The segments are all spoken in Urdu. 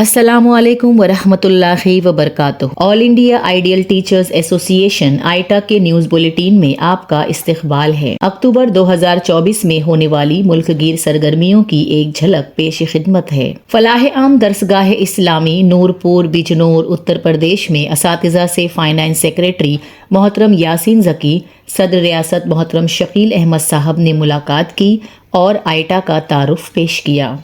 السلام علیکم ورحمۃ اللہ وبرکاتہ۔ آل انڈیا آئیڈیل ٹیچرز ایسوسی ایشن آئیٹا کے نیوز بلیٹن میں آپ کا استقبال ہے۔ اکتوبر 2024 میں ہونے والی ملک گیر سرگرمیوں کی ایک جھلک پیش خدمت ہے۔ فلاح عام درسگاہ اسلامی نورپور بجنور اتر پردیش میں اساتذہ سے فائنانس سیکریٹری محترم یاسین ذکی، صدر ریاست محترم شکیل احمد صاحب نے ملاقات کی اور آئیٹا کا تعارف پیش کیا۔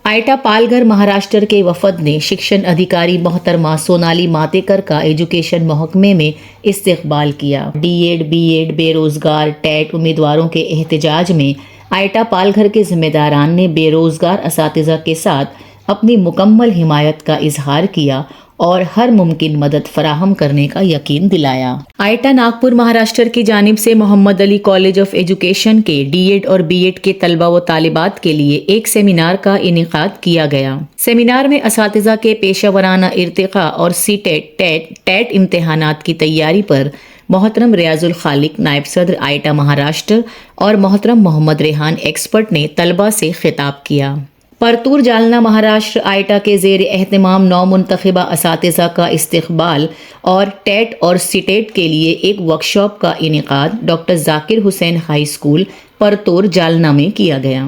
آئیٹا پال گھر مہاراشٹر کے وفد نے شکشن ادھیکاری محترمہ سونالی ماتیکر کا ایجوکیشن محکمے میں استقبال کیا۔ ڈی ایڈ بی ایڈ بے روزگار ٹیٹ امیدواروں کے احتجاج میں آئیٹا پال گھر کے ذمہ داران نے بے روزگار اساتذہ کے ساتھ اپنی مکمل حمایت کا اظہار کیا اور ہر ممکن مدد فراہم کرنے کا یقین دلایا۔ آئیٹا ناگپور مہاراشٹر کی جانب سے محمد علی کالج آف ایجوکیشن کے ڈی ایڈ اور بی ایڈ کے طلبہ و طالبات کے لیے ایک سیمینار کا انعقاد کیا گیا۔ سیمینار میں اساتذہ کے پیشہ ورانہ ارتقاء اور سی ٹیٹ امتحانات کی تیاری پر محترم ریاض الخالق نائب صدر آئیٹا مہاراشٹر اور محترم محمد ریحان ایکسپرٹ نے طلبہ سے خطاب کیا۔ پرتور جالنا مہاراشٹر آئیٹا کے زیر اہتمام نو منتخبہ اساتذہ کا استقبال اور ٹیٹ اور سی ٹیٹ کے لیے ایک ورکشاپ کا انعقاد ڈاکٹر ذاکر حسین ہائی اسکول پرتور جالنا میں کیا گیا۔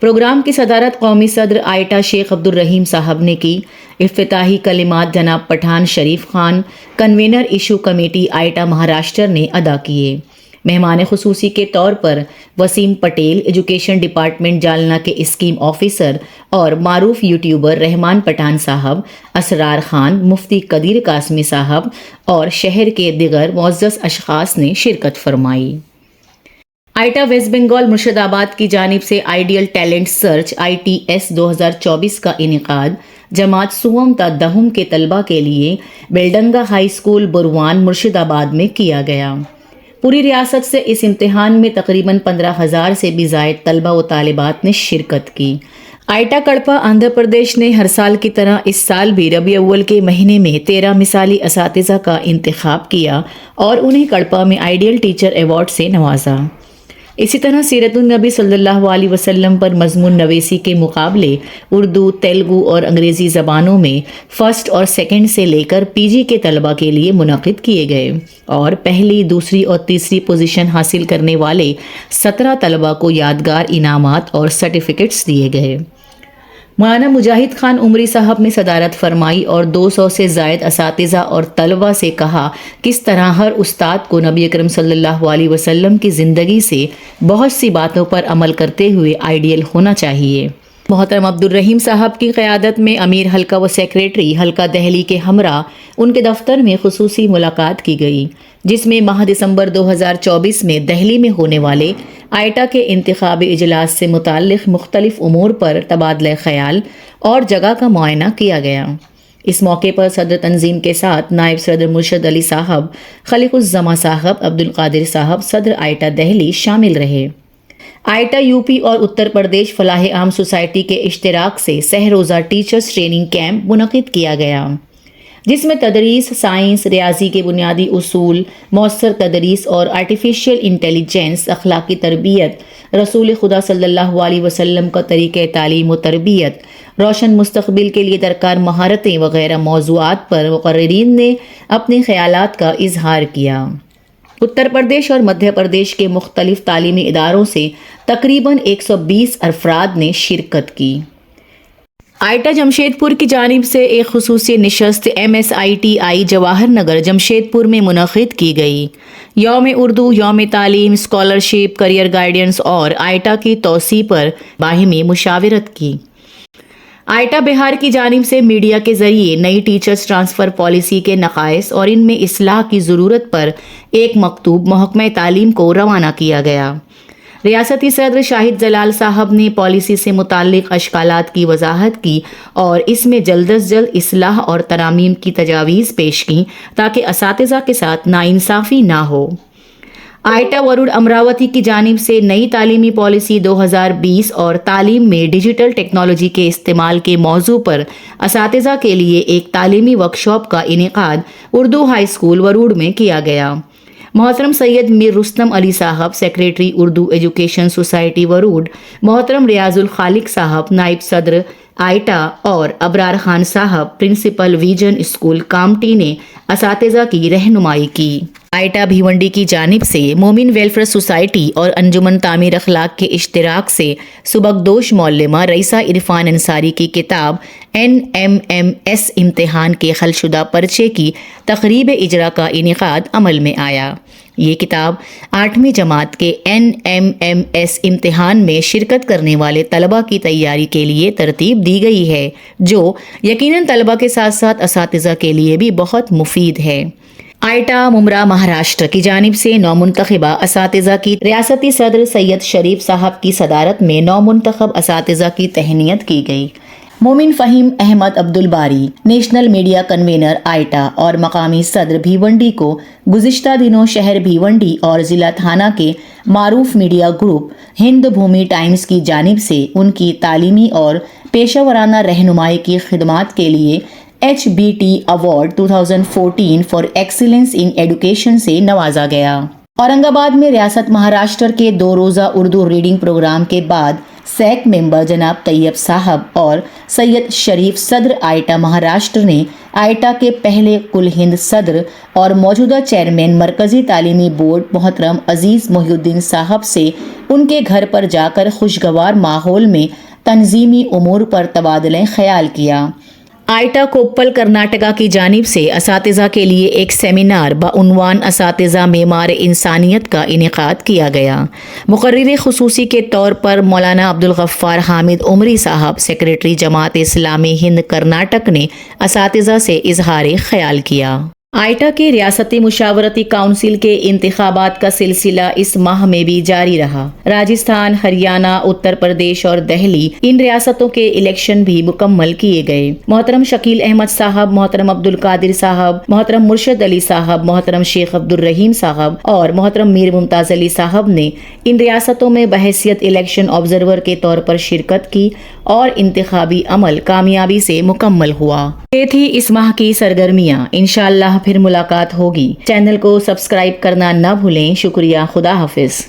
پروگرام کی صدارت قومی صدر آئیٹا شیخ عبد الرحیم صاحب نے کی۔ افتتاحی کلمات جناب Pathan Sharif Khan, convener issue committee AIITA Maharashtra نے ادا کیے۔ مہمان خصوصی کے طور پر وسیم پٹیل، ایجوکیشن ڈپارٹمنٹ جالنا کے اسکیم آفیسر اور معروف یوٹیوبر رحمان پٹھان صاحب، اسرار خان، مفتی قدیر قاسمی صاحب اور شہر کے دیگر معزز اشخاص نے شرکت فرمائی۔ آئیٹا ویسٹ بنگال مرشد آباد کی جانب سے آئیڈیل ٹیلنٹ سرچ ITS 2024 کا انعقاد جماعت سوم تا دہم کے طلبہ کے لیے بیلڈنگا ہائی اسکول بروان مرشد آباد میں کیا گیا۔ پوری ریاست سے اس امتحان میں تقریباً 15,000 سے بھی زائد طلبہ و طالبات نے شرکت کی۔ آئیٹا کڑپا آندھرا پردیش نے ہر سال کی طرح اس سال بھی ربیع اول کے مہینے میں 13 مثالی اساتذہ کا انتخاب کیا اور انہیں کڑپا میں آئیڈیل ٹیچر ایوارڈ سے نوازا۔ اسی طرح سیرت النبی صلی اللہ علیہ وسلم پر مضمون نویسی کے مقابلے اردو، تیلگو اور انگریزی زبانوں میں فرسٹ اور سیکنڈ سے لے کر PG کے طلبہ کے لیے منعقد کیے گئے اور پہلی، دوسری اور تیسری پوزیشن حاصل کرنے والے 17 طلبہ کو یادگار انعامات اور سرٹیفکیٹس دیے گئے۔ مولانا مجاہد خان عمری صاحب نے صدارت فرمائی اور 200 سے زائد اساتذہ اور طلبہ سے کہا کس طرح ہر استاد کو نبی اکرم صلی اللہ علیہ وسلم کی زندگی سے بہت سی باتوں پر عمل کرتے ہوئے آئیڈیل ہونا چاہیے۔ محترم عبد الرحیم صاحب کی قیادت میں امیر حلقہ و سیکریٹری حلقہ دہلی کے ہمراہ ان کے دفتر میں خصوصی ملاقات کی گئی، جس میں ماہ دسمبر 2024 میں دہلی میں ہونے والے آئیٹا کے انتخابی اجلاس سے متعلق مختلف امور پر تبادلہ خیال اور جگہ کا معائنہ کیا گیا۔ اس موقع پر صدر تنظیم کے ساتھ نائب صدر مرشد علی صاحب، خلیق الزما صاحب، عبد القادر صاحب، صدر آئیٹا دہلی شامل رہے۔ آئیٹا UP اور اتر پردیش فلاح عام سوسائٹی کے اشتراک سے سہ روزہ ٹیچرز ٹریننگ کیمپ منعقد کیا گیا، جس میں تدریس، سائنس، ریاضی کے بنیادی اصول، مؤثر تدریس اور آرٹیفیشل انٹیلیجنس، اخلاقی تربیت، رسول خدا صلی اللہ علیہ وسلم کا طریقہ تعلیم و تربیت، روشن مستقبل کے لیے درکار مہارتیں وغیرہ موضوعات پر مقررین نے اپنے خیالات کا اظہار کیا۔ اتر پردیش اور مدھیہ پردیش کے مختلف تعلیمی اداروں سے تقریباً 120 افراد نے شرکت کی۔ آئیٹا جمشید پور کی جانب سے ایک خصوصی نشست MSITI جواہر نگر جمشید پور میں منعقد کی گئی۔ یوم اردو، یوم تعلیم، اسکالرشپ، کریئر گائیڈنس اور آئیٹا کی توسیع پر باہمی مشاورت کی۔ آئیٹا بہار کی جانب سے میڈیا کے ذریعے نئی ٹیچرز ٹرانسفر پالیسی کے نقائص اور ان میں اصلاح کی ضرورت پر ایک مکتوب محکمہ تعلیم کو روانہ کیا گیا۔ ریاستی صدر شاہد جلال صاحب نے پالیسی سے متعلق اشکالات کی وضاحت کی اور اس میں جلد از جلد اصلاح اور ترامیم کی تجاویز پیش کیں تاکہ اساتذہ کے ساتھ ناانصافی نہ ہو۔ آئیٹا ورود امراوتی کی جانب سے نئی تعلیمی پالیسی 2020 اور تعلیم میں ڈیجیٹل ٹیکنالوجی کے استعمال کے موضوع پر اساتذہ کے لیے ایک تعلیمی ورکشاپ کا انعقاد اردو ہائی اسکول ورود میں کیا گیا۔ محترم سید میر رستم علی صاحب، سیکریٹری اردو ایجوکیشن سوسائٹی ورود، محترم ریاض الخالق صاحب، نائب صدر آئٹا اور ابرار خان صاحب پرنسپل ویژن اسکول کامٹی نے اساتذہ کی رہنمائی کی۔ آئٹا بھیونڈی کی جانب سے مومن ویلفیئر سوسائٹی اور انجمن تعمیر اخلاق کے اشتراک سے سبکدوش معلمہ رئیسہ عرفان انصاری کی کتاب NMMS امتحان کے حل شدہ پرچے کی تقریب اجرا کا انعقاد عمل میں آیا۔ یہ کتاب 8ویں جماعت کے NMMS امتحان میں شرکت کرنے والے طلبہ کی تیاری کے لیے ترتیب دی گئی ہے، جو یقیناً طلبہ کے ساتھ ساتھ اساتذہ کے لیے بھی بہت مفید ہے۔ آئٹا ممرا مہاراشٹر کی جانب سے نومنتخبہ اساتذہ کی ریاستی صدر سید شریف صاحب کی صدارت میں نومنتخب اساتذہ کی تہنیت کی گئی۔ Momin Fahim Ahmed Abdulbari national media convener AIITA اور مقامی صدر بھیونڈی کو گزشتہ دنوں شہر بھیونڈی اور ضلع تھانہ کے معروف میڈیا گروپ ہند بھومی ٹائمز کی جانب سے ان کی تعلیمی اور پیشہ ورانہ رہنمائی کی خدمات کے لیے HBT award 2014 for excellence in education سے نوازا گیا۔ اورنگ آباد میں ریاست مہاراشٹر کے 2 روزہ اردو ریڈنگ پروگرام کے بعد سیک ممبر جناب طیب صاحب اور سید شریف صدر آئٹا مہاراشٹر نے آئٹا کے پہلے کل ہند صدر اور موجودہ چیئرمین مرکزی تعلیمی بورڈ محترم عزیز محی الدین صاحب سے ان کے گھر پر جا کر خوشگوار ماحول میں تنظیمی امور پر تبادلہ خیال کیا۔ آئٹا کوپل کرناٹکا کی جانب سے اساتذہ کے لیے ایک سیمینار بعنوان اساتذہ معمار انسانیت کا انعقاد کیا گیا۔ مقرر خصوصی کے طور پر مولانا عبدالغفار حامد عمری صاحب سیکریٹری جماعت اسلامی ہند کرناٹک نے اساتذہ سے اظہار خیال کیا۔ آئٹا کے ریاستی مشاورتی کونسل کے انتخابات کا سلسلہ اس ماہ میں بھی جاری رہا۔ راجستھان، ہریانہ، اتر پردیش اور دہلی ان ریاستوں کے الیکشن بھی مکمل کیے گئے۔ محترم شکیل احمد صاحب، محترم عبدالقادر صاحب، محترم مرشد علی صاحب، محترم شیخ عبدالرحیم صاحب اور محترم میر ممتاز علی صاحب نے ان ریاستوں میں بحیثیت الیکشن آبزرور کے طور پر شرکت کی اور انتخابی عمل کامیابی سے مکمل ہوا۔ یہ تھی اس ماہ کی سرگرمیاں۔ انشاءاللہ پھر ملاقات ہوگی۔ چینل کو سبسکرائب کرنا نہ بھولیں۔ شکریہ۔ خدا حافظ۔